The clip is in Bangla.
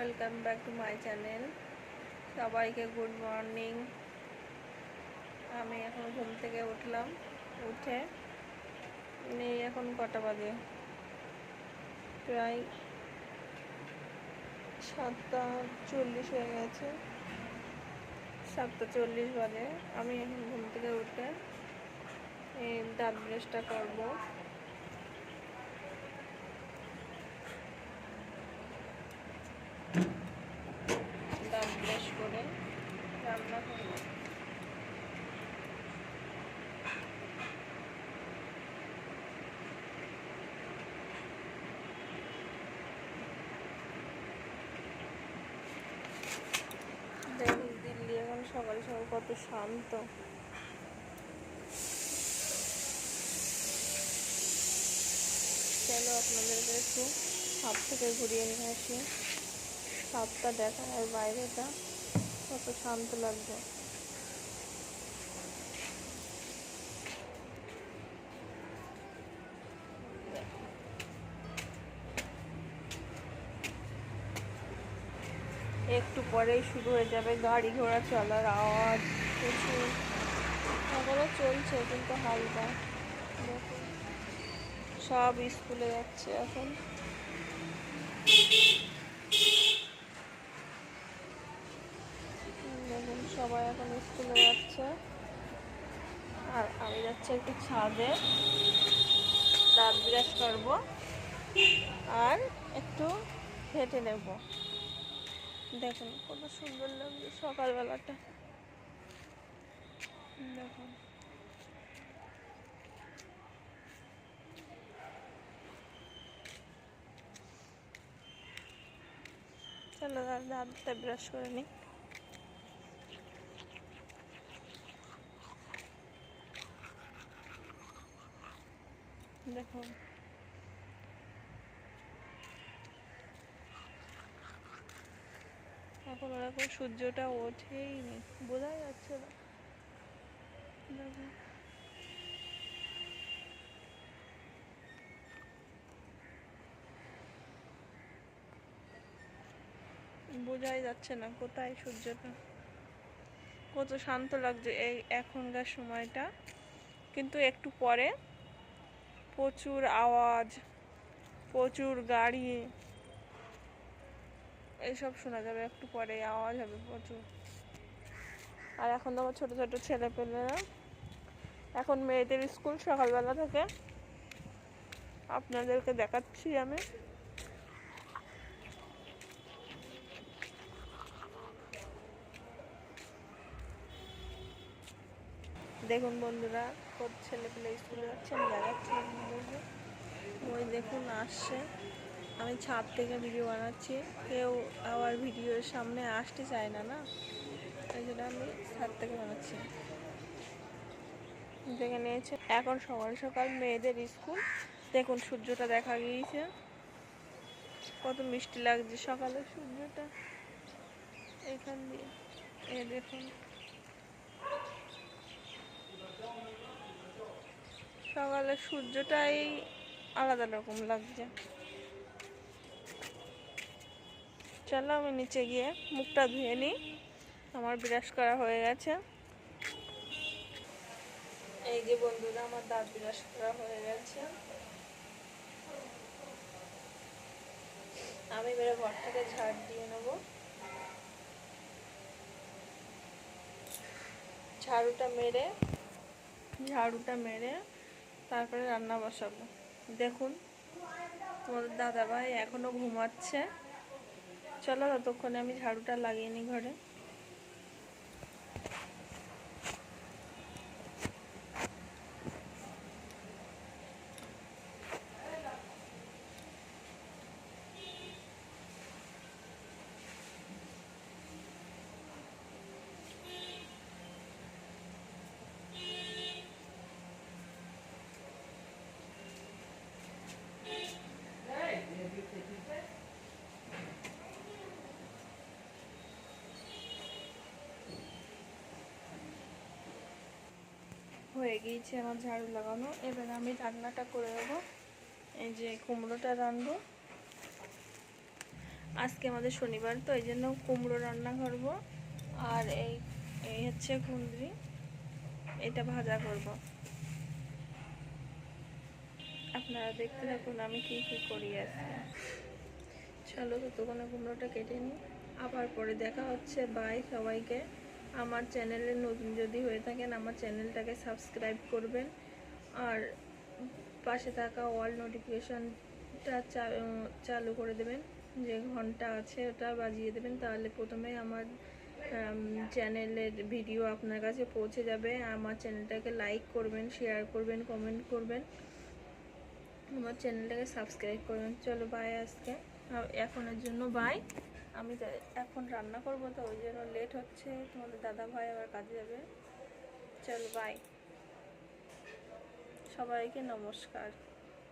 Welcome back to my channel. সবাইকে গুড মর্নিং। আমি এখন ঘুম থেকে উঠলাম। উঠে এখন কটা বাজে, প্রায় 7:40 হয়ে গেছে। 7:40 বাজে। আমি এখন ঘুম থেকে উঠে এই দাঁত ব্রাশটা করবো। দাঁত ব্রাশ করে রান্না করবো। দেখুন দিল্লি এখন সকাল সকাল কত শান্ত। চলো আপনাদেরকে একটু ছাদ থেকে ঘুরিয়ে নিয়ে আসি। ছাদটা দেখা আর বাইরেটা কত শান্ত লাগবে। একটু পরেই শুরু হয়ে যাবে গাড়ি ঘোড়া চলার আওয়াজ। প্রচুর এখনো চলছে কিন্তু হালকা। দেখুন সব স্কুলে যাচ্ছে এখন। দেখুন সবাই এখন স্কুলে যাচ্ছে আর আমি যাচ্ছি একটু ছাদে, দাঁত ব্রাশ করবো আর একটু হেঁটে নেব। দেখুন কত সুন্দর লাগছে সকালবেলাটা। দেখুন চলো দাঁতটা ব্রাশ করে নিই। দেখুন এখন ওরকম সূর্যটা ওঠেই নি, বোঝাই যাচ্ছে না। দেখুন বোঝাই যাচ্ছে না কোথায় সূর্যটা। কত শান্ত লাগছে এই এখনকার সময়টা, কিন্তু একটু পরে প্রচুর আওয়াজ, প্রচুর গাড়ি এইসব শোনা যাবে। একটু পরে আওয়াজ হবে প্রচুর। আর এখন তো আমার ছোটো ছোটো ছেলেপেলেরা, এখন মেয়েদের স্কুল সকালবেলা থেকে আপনাদেরকে দেখাচ্ছি আমি। দেখুন বন্ধুরা কত ছেলেপেলে স্কুলে যাচ্ছে, আমি দেখাচ্ছি আপনাদেরকে। ওই দেখুন আসছে। আমি ছাদ থেকে ভিডিও বানাচ্ছি, কেউ আবার ভিডিওর সামনে আসতে চায় না, না এই জন্য আমি ছাদ থেকে বানাচ্ছি। দেখে নিয়েছে এখন সকাল সকাল মেয়েদের স্কুল। দেখুন সূর্যটা দেখা গিয়েছে, কত মিষ্টি লাগছে সকালে সূর্যটা এখান দিয়ে। দেখুন সকালে সূর্যটাই আলাদা রকম লাগছে। চলো আমি নিচে গিয়ে মুখটা ধুয়ে নিই। আমার ব্রাশ করা হয়ে গেছে। এই যে বন্ধুরা আমার দাঁত ব্রাশ করা হয়ে গেছে। আমি এবারে ঘরটাকে ঝাড় দিয়ে নেব। ঝাড়ুটা মেরে তারপরে রান্না বসাবো। দেখুন তোমাদের দাদাভাই এখনো ঘুমাচ্ছে। চলো ততক্ষণে আমি ঝাড়ুটা লাগিয়ে নিই ঘরে। হয়ে গিয়েছে আমার ঝাড়ু লাগানো। এবার আমি রান্নাটা করে দেবো। এই যে কুমড়োটা রাঁধবো আজকে আমাদের শনিবার, তো এই জন্য কুমড়ো রান্না করব। আর এই এই হচ্ছে কুঁদরি, এটা ভাজা করব। আপনারা দেখতে থাকুন আমি কি কি করি আজকে। চলো ততক্ষণে কুমড়োটা কেটে নিই, আবার পরে দেখা হচ্ছে। বাই সবাইকে। আমার চ্যানেলে নতুন যদি হয়ে থাকেন আমার চ্যানেলটাকে সাবস্ক্রাইব করবেন, আর পাশে থাকা অল নোটিফিকেশানটা চালু করে দেবেন, যে ঘন্টা আছে ওটা বাজিয়ে দেবেন, তাহলে প্রথমে আমার চ্যানেলের ভিডিও আপনার কাছে পৌঁছে যাবে। আমার চ্যানেলটাকে লাইক করবেন, শেয়ার করবেন, কমেন্ট করবেন, আমার চ্যানেলটাকে সাবস্ক্রাইব করবেন। চলো বাই আজকে, এখনের জন্য বাই। আমি এখন রান্না করবো, তো ওই জন্য লেট হচ্ছে, তোমাদের দাদা ভাই আবার কাজে যাবে। চলো বাই, সবাইকে নমস্কার।